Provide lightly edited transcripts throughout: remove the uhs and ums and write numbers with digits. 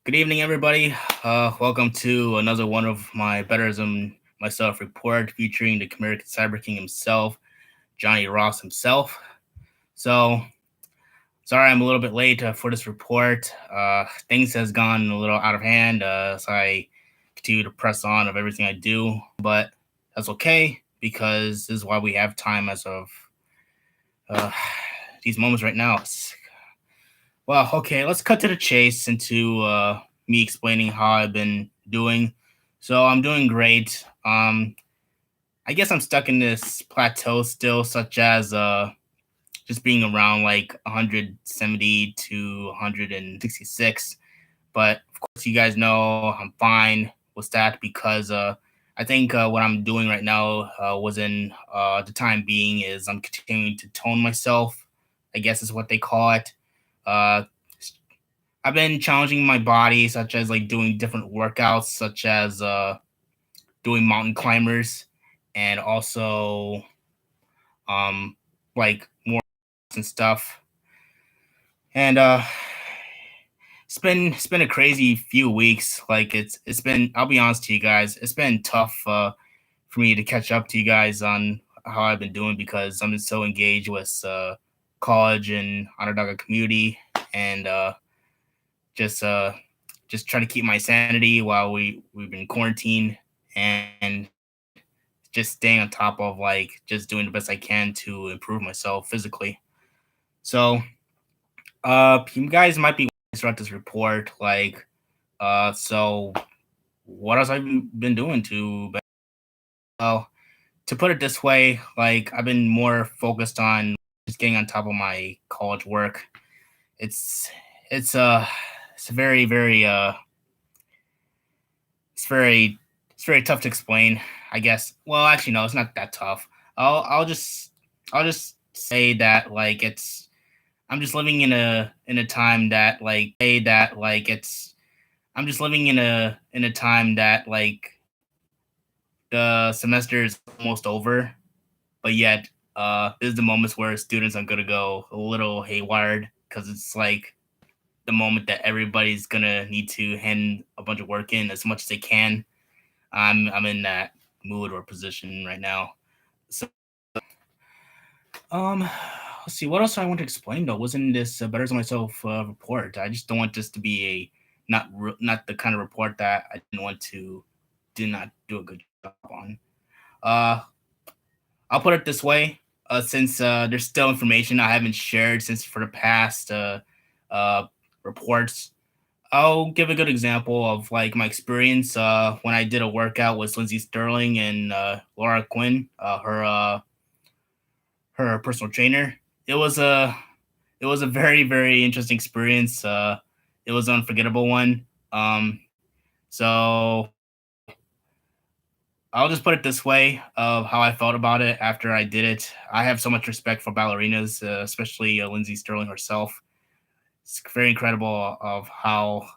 Good evening, everybody. Welcome to another one of my Betters and Myself report featuring the American Cyber King himself, Johnny Ross himself. So, sorry I'm a little bit late for this report. Things has gone a little out of hand, so I continue to press on of everything I do, but that's okay because this is why we have time as of uh, these moments right now. Well, okay, let's cut to the chase into me explaining how I've been doing. So I'm doing great. I guess I'm stuck in this plateau still, such as just being around like 170 to 166. But of course, you guys know I'm fine with that because I think what I'm doing right now was in the time being is I'm continuing to tone myself. I guess is what they call it. Uh, I've been challenging my body, such as like doing different workouts, such as doing mountain climbers, and also um like more and stuff. And it's been a crazy few weeks. Like it's been. I'll be honest to you guys, it's been tough for me to catch up to you guys on how I've been doing because I'm just so engaged with college and Onondaga community and just uh just trying to keep my sanity while we've been quarantined and just staying on top of like just doing the best I can to improve myself physically. So you guys might be throughout this report like so what else I've been doing to well to put it this way, like I've been more focused on just getting on top of my college work. It's it's uh it's it's very it's very tough to explain, I guess. Well, actually no, it's not that tough. I'll just say that like it's I'm just living in a time that I'm just living in a time that like the semester is almost over, but yet this is the moments where students are gonna go a little haywired because it's like the moment that everybody's gonna need to hand a bunch of work in as much as they can. I'm in that mood or position right now. So um, let's see what else I want to explain though. Wasn't this better than myself report? I just don't want this to be a not the kind of report that I didn't want to did not do a good job on. Uh, I'll put it this way. Since there's still information I haven't shared since for the past uh, reports, I'll give a good example of like my experience when I did a workout with Lindsey Stirling and Laura Quinn, her personal trainer. It was a it was a very interesting experience. It was an unforgettable one. So I'll just put it this way of how I felt about it after I did it. I have so much respect for ballerinas, especially Lindsay Sterling herself. It's very incredible of how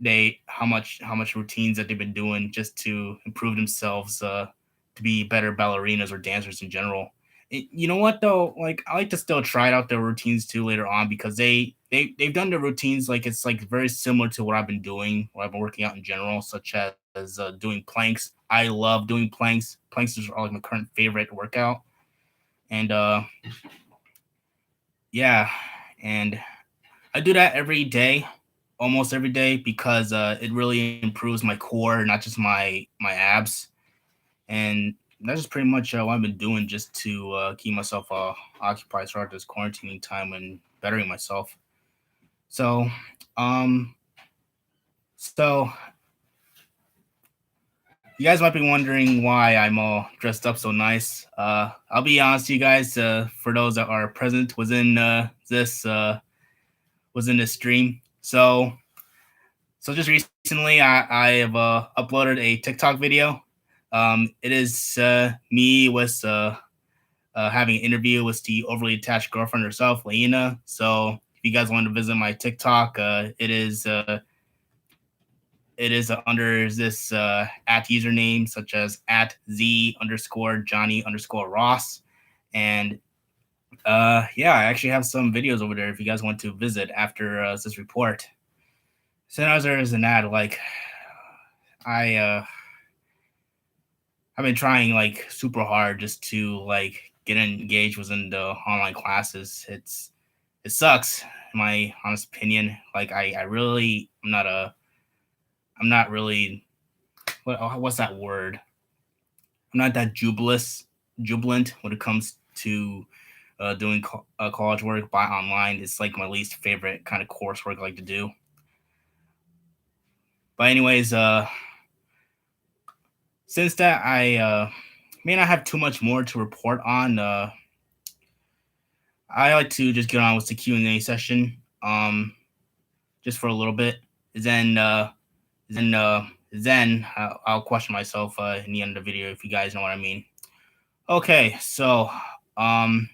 much routines that they've been doing just to improve themselves to be better ballerinas or dancers in general. You know what though? Like I like to still try out their routines too later on because they've done their routines like it's like very similar to what I've been doing, what I've been working out in general, such as doing planks. I love doing planks. Planks are like my current favorite workout, and yeah, and I do that every day, almost every day, because it really improves my core, not just my abs, and that's just pretty much what I've been doing just to keep myself occupied throughout this quarantining time and bettering myself. So, um, so you guys might be wondering why I'm all dressed up so nice. I'll be honest, you guys. For those that are present, was in this stream. So just recently, I have uploaded a TikTok video. It is me with having an interview with the overly attached girlfriend herself, Leina. So if you guys want to visit my TikTok, it is under this at username such as at z underscore Johnny underscore Ross, and yeah, I actually have some videos over there if you guys want to visit after this report. So as there is an ad, like I I've been trying like super hard just to like get engaged within the online classes. It sucks, in my honest opinion. Like I really I'm not really what's that word? I'm not that jubilant when it comes to doing college work by online. It's like my least favorite kind of coursework I like to do. But anyways, since that I may not have too much more to report on, I like to just get on with the Q&A session, just for a little bit. Then, then I'll question myself in the end of the video if you guys know what I mean. Okay, um,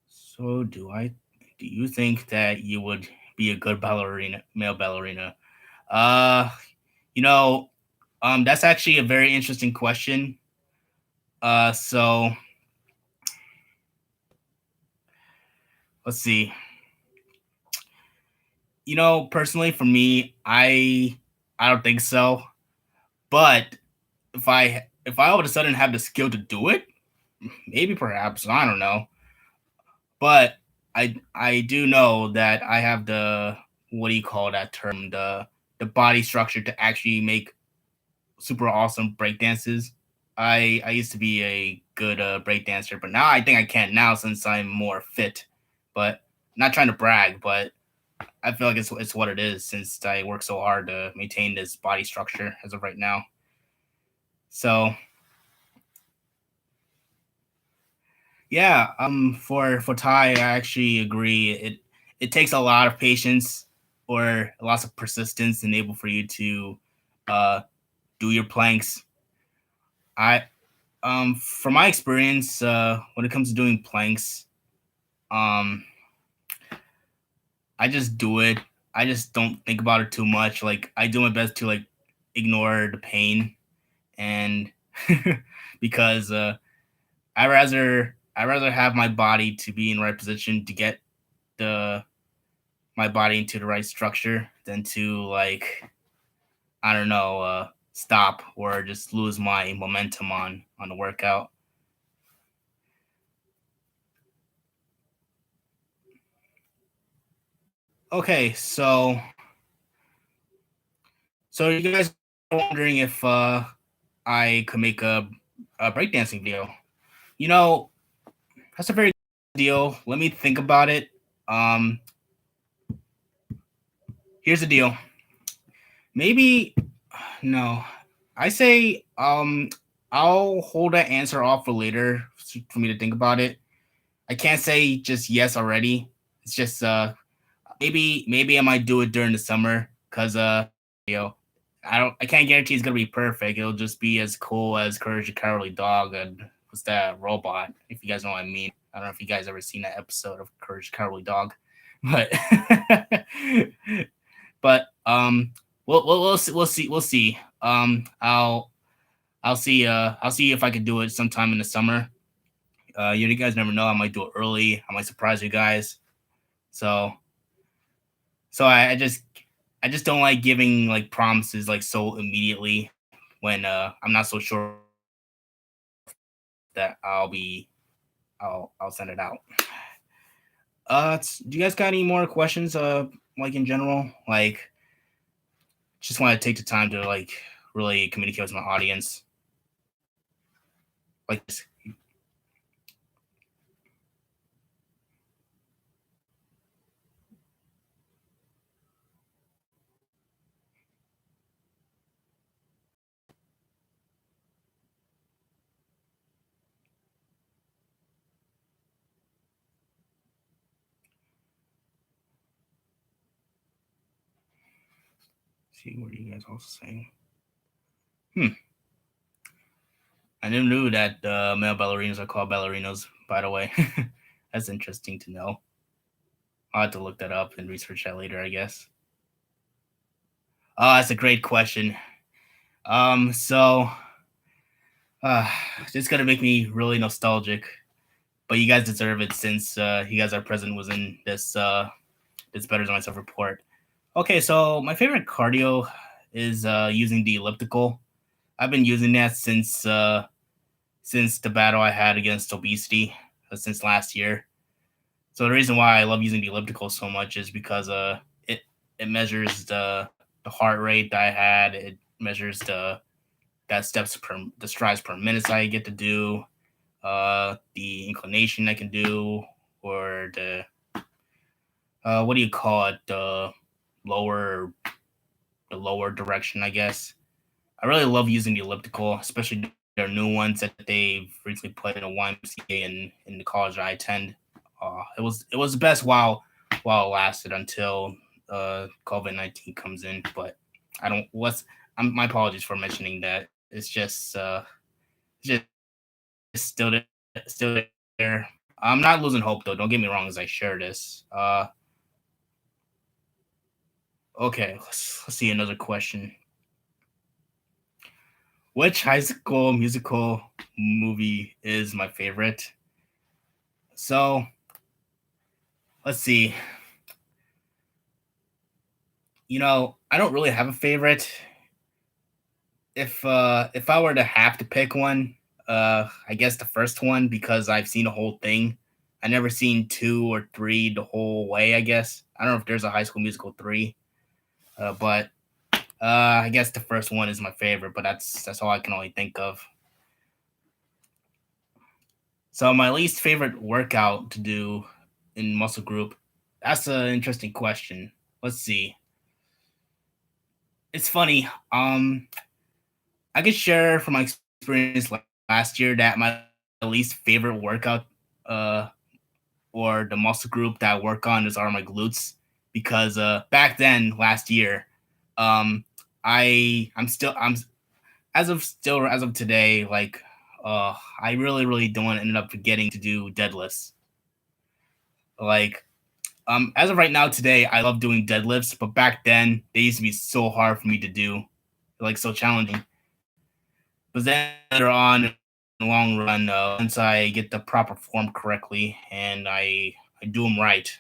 so do you think that you would be a good ballerina, male ballerina? Uh, you know, that's actually a very interesting question. So let's see. Personally for me, I don't think so. But if I all of a sudden have the skill to do it, maybe perhaps, I don't know. But I do know that I have the, what do you call that term? The body structure to actually make super awesome break dances. I used to be a good break dancer, but now I think I can't now since I'm more fit. But not trying to brag, but I feel like it's what it is since I work so hard to maintain this body structure as of right now. So yeah, for Thai, I actually agree. It takes a lot of patience or lots of persistence and able for you to uh do your planks. I From my experience, when it comes to doing planks, um I just do it. I just don't think about it too much. Like I do my best to like ignore the pain and because I rather have my body to be in the right position to get the my body into the right structure than to like, I don't know, stop or just lose my momentum on the workout. Okay, so you guys are wondering if I could make a breakdancing video. You know, that's a very good deal. Let me think about it. Um, Here's the deal. Maybe no. I say I'll hold that answer off for later for me to think about it. I can't say just yes already. It's just maybe I might do it during the summer because you know I can't guarantee it's gonna be perfect. It'll just be as cool as Courage the Cowardly Dog and what's that robot, if you guys know what I mean. I don't know if you guys ever seen that episode of Courage the Cowardly Dog, but but we'll see. I'll see if I can do it sometime in the summer. You guys never know. I might do it early. I might surprise you guys. So I just don't like giving like promises like so immediately when I'm not so sure that I'll send it out. Do you guys got any more questions? Like in general, like just want to take the time to like really communicate with my audience. Like, see what are you guys also saying? Hmm. I never knew that male ballerinas are called ballerinos. By the way, that's interesting to know. I'll have to look that up and research that later, I guess. Oh, that's a great question. So uh, it's gonna make me really nostalgic, but you guys deserve it since you guys are present within this Better Than Myself report. Okay, so my favorite cardio is using the elliptical. I've been using that since the battle I had against obesity since last year. So the reason why I love using the elliptical so much is because it measures the heart rate that I had. It measures the strides per minute I get to do, the inclination I can do, or what do you call it, lower the lower direction, I guess. I really love using the elliptical, especially their new ones that they've recently put in a YMCA in the college I attend. It was the best while it lasted until COVID-19 comes in. But I don't. My apologies for mentioning that. It's still there. I'm not losing hope though. Don't get me wrong as I share this. Okay, let's see another question. Which high school musical movie is my favorite? So let's see. I don't really have a favorite. If I were to have to pick one, I guess the first one because I've seen the whole thing. I never seen two or three the whole way. I guess I don't know if there's a High School Musical three, but I guess the first one is my favorite. But that's all I can only think of. So my least favorite workout to do in muscle group. That's an interesting question. Let's see. It's funny. I could share from my experience last year that my least favorite workout, uh, or the muscle group that I work on are my glutes because back then last year, um, I'm as of today I really don't end up forgetting to do deadlifts. Like as of right now today, I love doing deadlifts, but back then they used to be so hard for me to do, like so challenging. But then later on in the long run, once I get the proper form correctly and I do them right,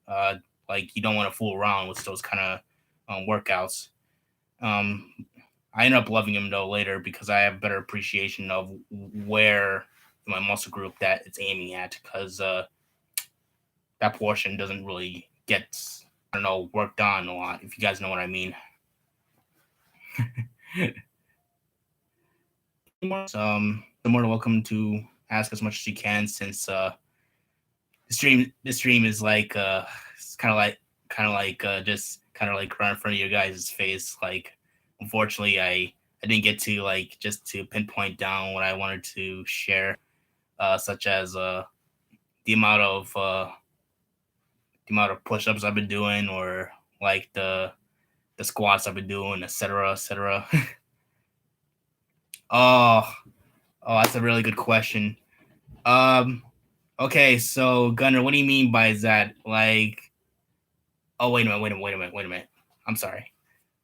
uh, like you don't want to fool around with those kind of workouts. Um, I end up loving them though later because I have better appreciation of where in my muscle group that it's aiming at because that portion doesn't really get, I don't know, worked on a lot. If you guys know what I mean. You're more than welcome to ask as much as you can since the stream is like it's kind of like just kind of like right in front of your guys' face. Like unfortunately I didn't get to like just to pinpoint down what I wanted to share, such as the amount of uh the amount of push-ups I've been doing, or like the squats I've been doing, etc., etc. oh oh, that's a really good question. um okay, so Gunner, what do you mean by that? Like, oh, wait a minute. I'm sorry.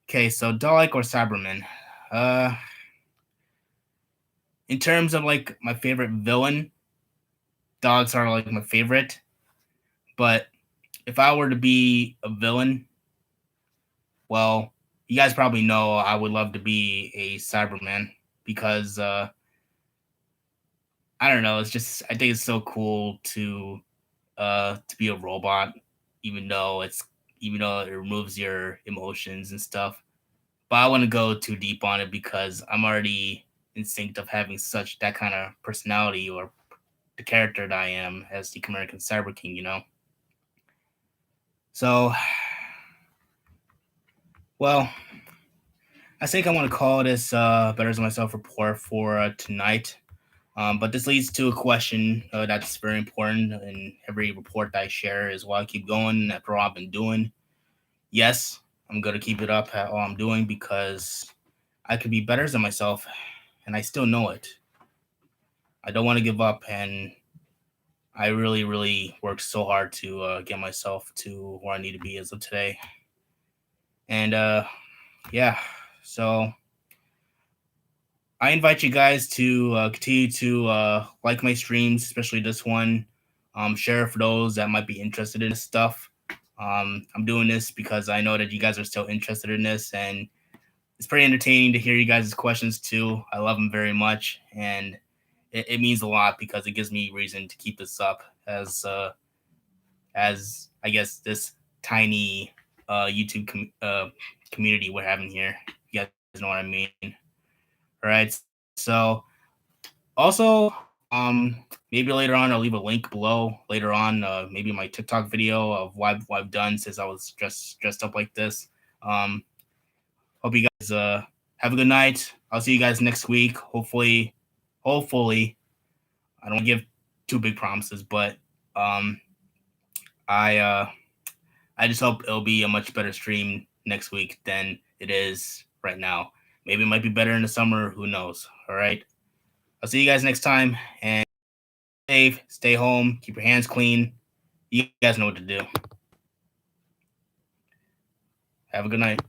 Okay, so Dalek or Cyberman? Uh, in terms of like my favorite villain, dogs are like my favorite. But if I were to be a villain, well, you guys probably know I would love to be a Cyberman because I don't know. It's just I think it's so cool to be a robot, even though it removes your emotions and stuff. But I want to go too deep on it because I'm already instinct of having such that kind of personality or the character that I am as the American Cyber King. So, well, I think I want to call this Better Than Myself report for tonight. But this leads to a question that's very important in every report that I share is why I keep going after all I've been doing. Yes, I'm going to keep it up at all I'm doing because I could be better than myself and I still know it. I don't want to give up, and I really worked so hard to get myself to where I need to be as of today. And yeah, so I invite you guys to continue to like my streams, especially this one. Share for those that might be interested in this stuff. I'm doing this because I know that you guys are still interested in this, and it's pretty entertaining to hear you guys' questions too. I love them very much, and it means a lot because it gives me reason to keep this up as I guess this tiny community we're having here. You guys know what I mean. All right. So also, maybe later on I'll leave a link below later on, maybe my TikTok video of what I've done since I was dressed up like this. Hope you guys have a good night. I'll see you guys next week. Hopefully, I don't give too big promises, but um, I I just hope it'll be a much better stream next week than it is right now. Maybe it might be better in the summer. Who knows? All right. I'll see you guys next time, and safe, stay home, keep your hands clean. You guys know what to do. Have a good night.